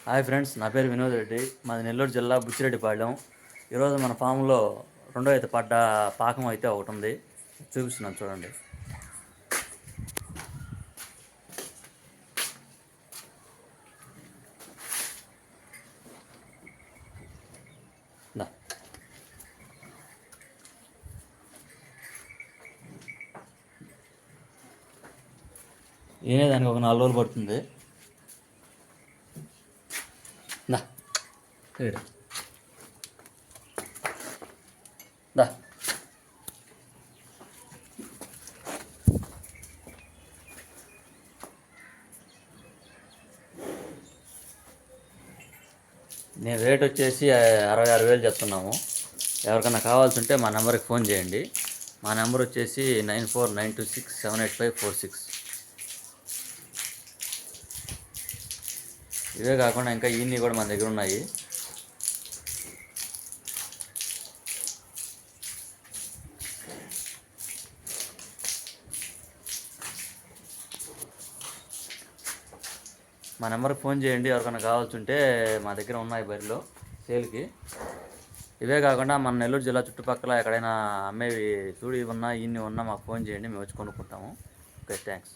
Hi friends, నా పేరు వినోద్ రెడ్డి. మాది నెల్లూరు జిల్లా బుచ్చిరెడ్డిపాళెం. ఈరోజు మన ఫామ్లో రెండో అయితే పడ్డ పాకం అయితే ఒకటి ఉంది, చూపిస్తున్నాను చూడండి. దా. దానికి ఒక 4 రోజులు పడుతుంది. దా దా నేను రేట్ వచ్చేసి 66,000 చెప్తున్నాము. ఎవరికైనా కావాల్సి ఉంటే మా నెంబర్కి ఫోన్ చేయండి. మా నెంబర్ వచ్చేసి 9492678546. ఇవే కాకుండా ఇంకా ఈన్ని కూడా మన దగ్గర ఉన్నాయి. మా నెంబర్కి ఫోన్ చేయండి. ఎవరికైనా కావాల్సి ఉంటే మా దగ్గర ఉన్నాయి బరిలో సేల్కి. ఇవే కాకుండా మన నెల్లూరు జిల్లా చుట్టుపక్కల ఎక్కడైనా అమ్మేవి చూడి ఉన్నా ఇన్ని ఉన్నా మాకు ఫోన్ చేయండి, మేము వచ్చి కొనుక్కుంటాము. Okay, thanks.